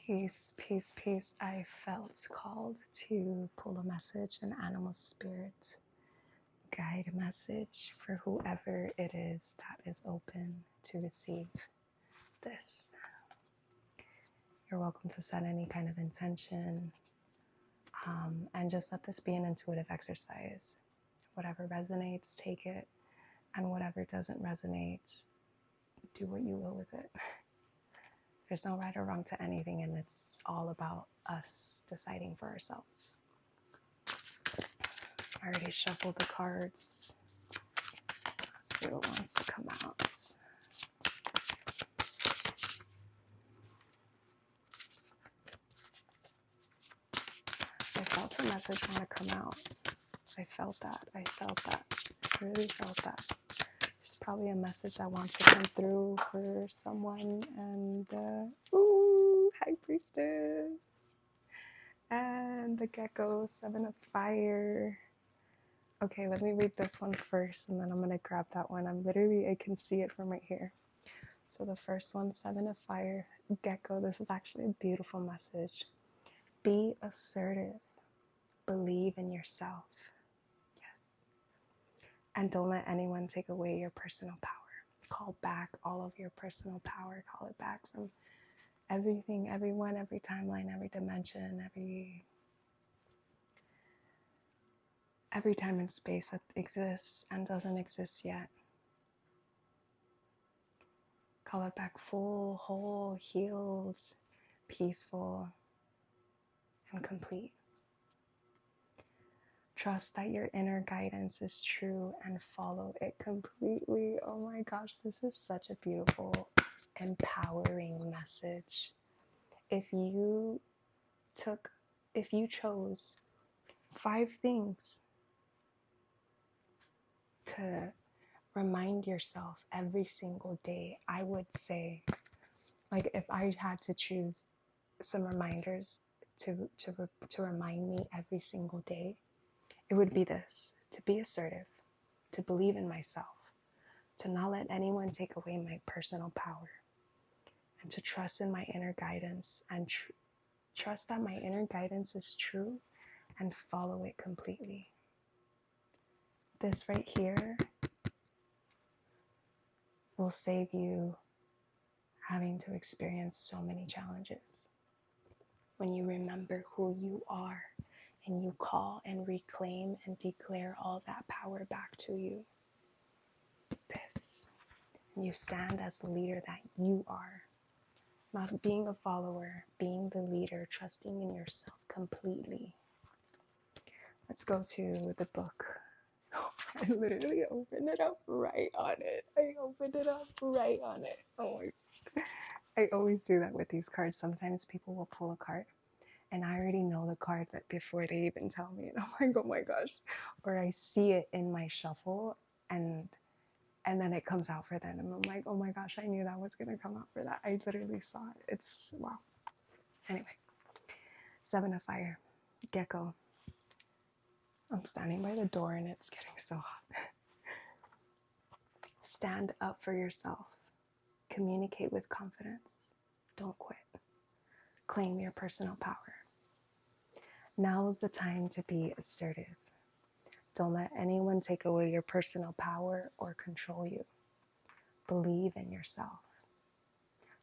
Peace, peace, peace. I felt called to pull a message, an animal spirit guide message for whoever it is that is open to receive this. You're welcome to set any kind of intention and just let this be an intuitive exercise. Whatever resonates, take it, and whatever doesn't resonate, do what you will with it. There's no right or wrong to anything, and it's all about us deciding for ourselves. I already shuffled the cards. Let's see what wants to come out. I felt a message want to come out. I felt that. I really felt that. There's probably a message that wants to come through for someone. And, ooh, High Priestess. And the Gecko, 7 of Fire. Okay, let me read this one first, and then I'm going to grab that one. I can see it from right here. So the first one, 7 of Fire, Gecko. This is actually a beautiful message. Be assertive. Believe in yourself. Yes. And don't let anyone take away your personal power. Call back all of your personal power. Call it back from everything, everyone, every timeline, every dimension, every time and space that exists and doesn't exist yet. Call it back full, whole, healed, peaceful, and complete. Trust that your inner guidance is true and follow it completely. Oh my gosh, this is such a beautiful, empowering message. If you chose 5 things to remind yourself every single day, I would say, like, if I had to choose some reminders to remind me every single day, it would be this: to be assertive, to believe in myself, to not let anyone take away my personal power, and to trust in my inner guidance and trust that my inner guidance is true and follow it completely. This right here will save you having to experience so many challenges. When you remember who you are and you call and reclaim and declare all that power back to you, this, and you stand as the leader that you are, not being a follower, being the leader, trusting in yourself completely. Let's go to the book. So I literally opened it up right on it. Oh my, I always do that with these cards. Sometimes people will pull a card and I already know the card that before they even tell me, and I'm like, oh my gosh. Or I see it in my shuffle and then it comes out for them, and I'm like, oh my gosh, I knew that was gonna come out for that. I literally saw it. It's wow. Anyway, 7 of Fire, Gecko. I'm standing by the door and it's getting so hot. Stand up for yourself. Communicate with confidence. Don't quit. Claim your personal power. Now is the time to be assertive. Don't let anyone take away your personal power or control you. Believe in yourself.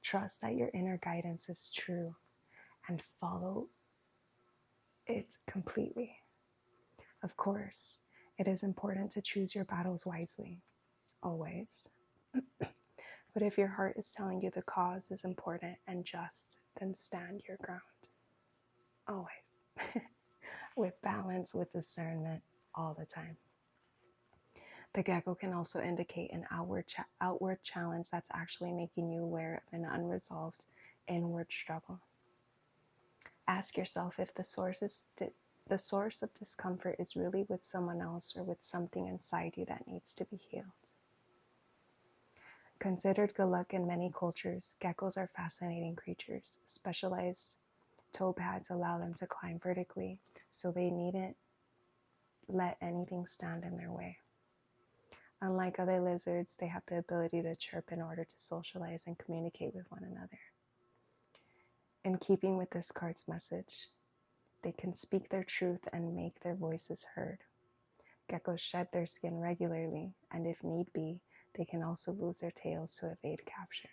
Trust that your inner guidance is true and follow it completely. Of course, it is important to choose your battles wisely, always. But if your heart is telling you the cause is important and just, then stand your ground. Always. With balance, with discernment, all the time. The Gecko can also indicate an outward challenge that's actually making you aware of an unresolved inward struggle. Ask yourself if the source of discomfort is really with someone else or with something inside you that needs to be healed. Considered good luck in many cultures, geckos are fascinating creatures. Specialized toe pads allow them to climb vertically, so they needn't let anything stand in their way. Unlike other lizards, they have the ability to chirp in order to socialize and communicate with one another. In keeping with this card's message, they can speak their truth and make their voices heard. Geckos shed their skin regularly, and if need be, they can also lose their tails to evade capture.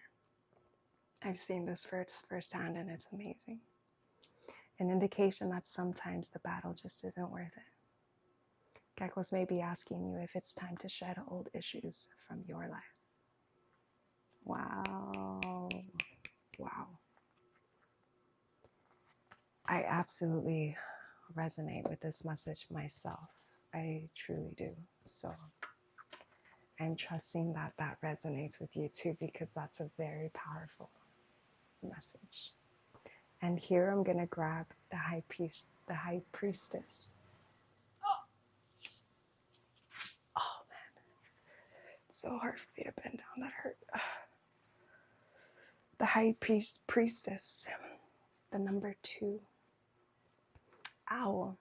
I've seen this firsthand, and it's amazing. An indication that sometimes the battle just isn't worth it. Geckos may be asking you if it's time to shed old issues from your life. Wow. Wow. I absolutely resonate with this message myself. I truly do. So I'm trusting that that resonates with you too, because that's a very powerful message. And here I'm going to grab the high priestess. Oh man, it's so hard for me to bend down. That hurt. The high priestess, the number 2. Owl.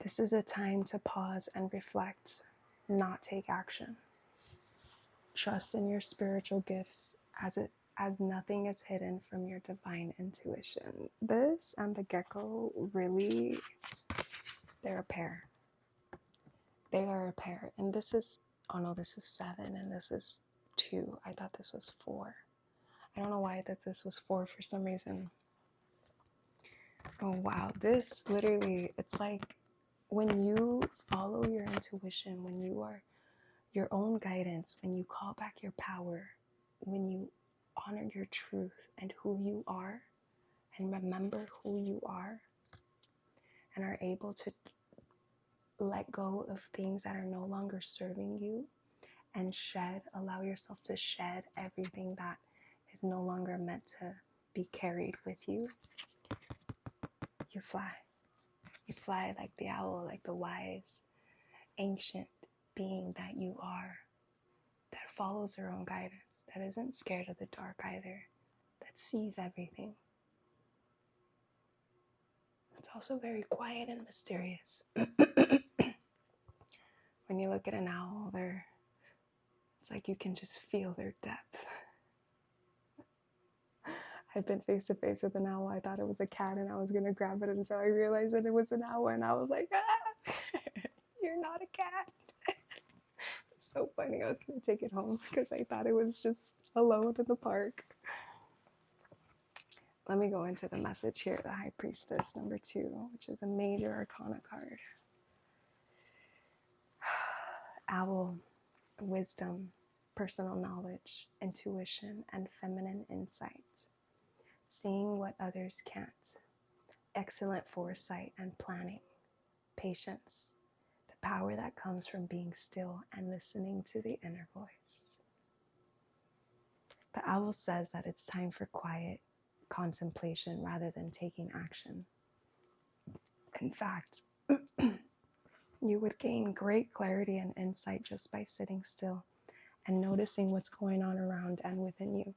This is a time to pause and reflect, not take action. Trust in your spiritual gifts as nothing is hidden from your divine intuition. This and the gecko really, they're a pair. They are a pair. And this is, oh no, this is 7 and this is 2. I thought this was 4. I don't know why I thought this was 4 for some reason. Oh wow, this literally, it's like when you follow your intuition, when you are your own guidance, when you call back your power, when you honor your truth and who you are, and remember who you are, and are able to let go of things that are no longer serving you, and allow yourself to shed everything that is no longer meant to be carried with you, you fly. You fly like the owl, like the wise, ancient being that you are, that follows her own guidance, that isn't scared of the dark either, that sees everything. It's also very quiet and mysterious. When you look at an owl, it's like you can just feel their depth. I've been face to face with an owl. I thought it was a cat and I was going to grab it until I realized that it was an owl, and I was like, ah, you're not a cat. It's so funny. I was going to take it home because I thought it was just alone in the park. Let me go into the message here. The High Priestess, number 2, which is a major arcana card. Owl, wisdom, personal knowledge, intuition, and feminine insight. Seeing what others can't. Excellent foresight and planning. Patience. The power that comes from being still and listening to the inner voice. The owl says that it's time for quiet contemplation rather than taking action. In fact, you would gain great clarity and insight just by sitting still and noticing what's going on around and within you.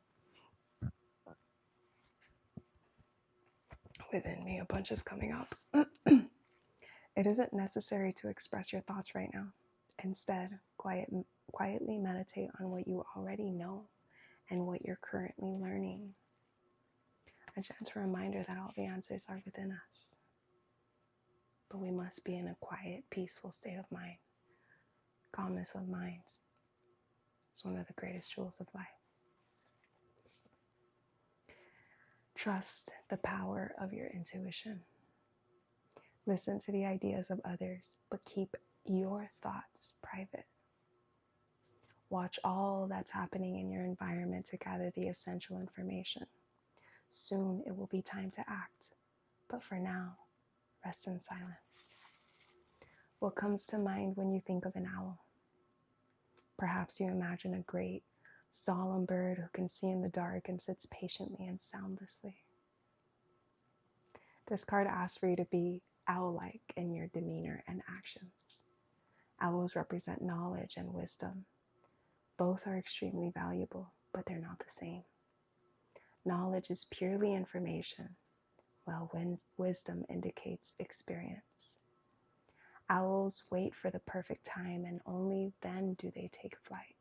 Within me, a bunch is coming up. It isn't necessary to express your thoughts right now. Instead, quietly meditate on what you already know and what you're currently learning. A gentle reminder that all the answers are within us. But we must be in a quiet, peaceful state of mind. Calmness of mind is one of the greatest jewels of life. Trust the power of your intuition. Listen to the ideas of others, but keep your thoughts private. Watch all that's happening in your environment to gather the essential information. Soon it will be time to act, but for now, rest in silence. What comes to mind when you think of an owl? Perhaps you imagine a great, solemn bird who can see in the dark and sits patiently and soundlessly. This card asks for you to be owl-like in your demeanor and actions. Owls represent knowledge and wisdom. Both are extremely valuable, but they're not the same. Knowledge is purely information, while wisdom indicates experience. Owls wait for the perfect time, and only then do they take flight.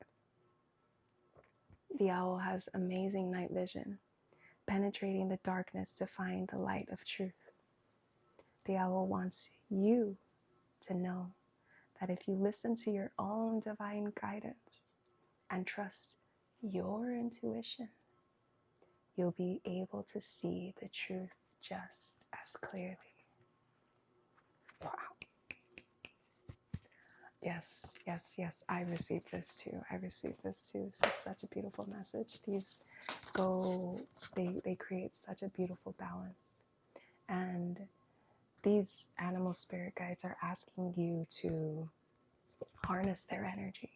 The owl has amazing night vision. penetrating the darkness to find the light of truth. The owl wants you to know that if you listen to your own divine guidance and trust your intuition, you'll be able to see the truth just as clearly. Wow. Yes, yes, yes. I received this too. I received this too. This is such a beautiful message. These they create such a beautiful balance. And these animal spirit guides are asking you to harness their energy.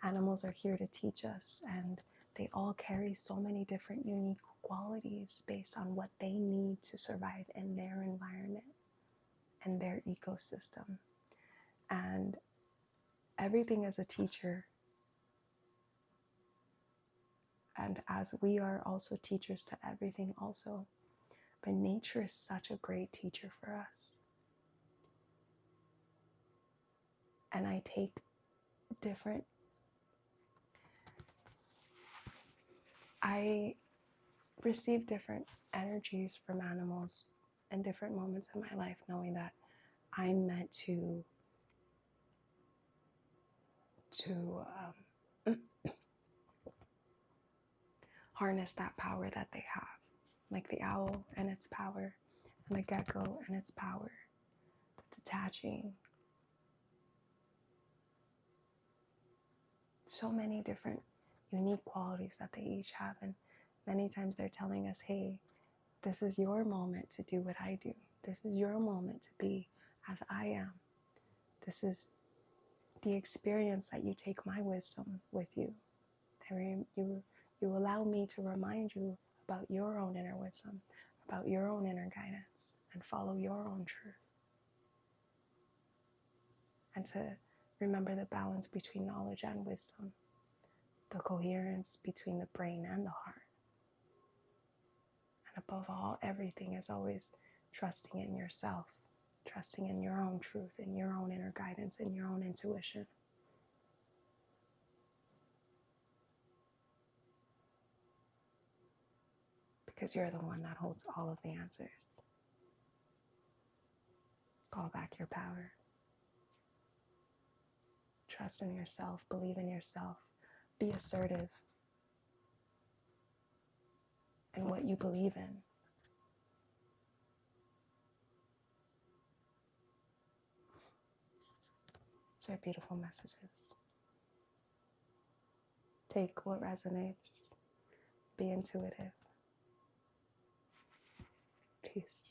Animals are here to teach us, and they all carry so many different unique qualities based on what they need to survive in their environment and their ecosystem. And everything is a teacher. And as we are also teachers to everything also. But nature is such a great teacher for us. And I take I receive different energies from animals in different moments in my life, knowing that I'm meant to harness that power that they have, like the owl and its power, and the gecko and its power, the detaching. So many different unique qualities that they each have, and many times they're telling us, hey, this is your moment to do what I do. This is your moment to be as I am. This is the experience that you take my wisdom with you. You allow me to remind you about your own inner wisdom, about your own inner guidance, and follow your own truth. And to remember the balance between knowledge and wisdom, the coherence between the brain and the heart. And above all, everything is always trusting in yourself, trusting in your own truth, in your own inner guidance, in your own intuition. Because you're the one that holds all of the answers. Call back your power. Trust in yourself, believe in yourself, be assertive in what you believe in. These are beautiful messages. Take what resonates, be intuitive. Peace.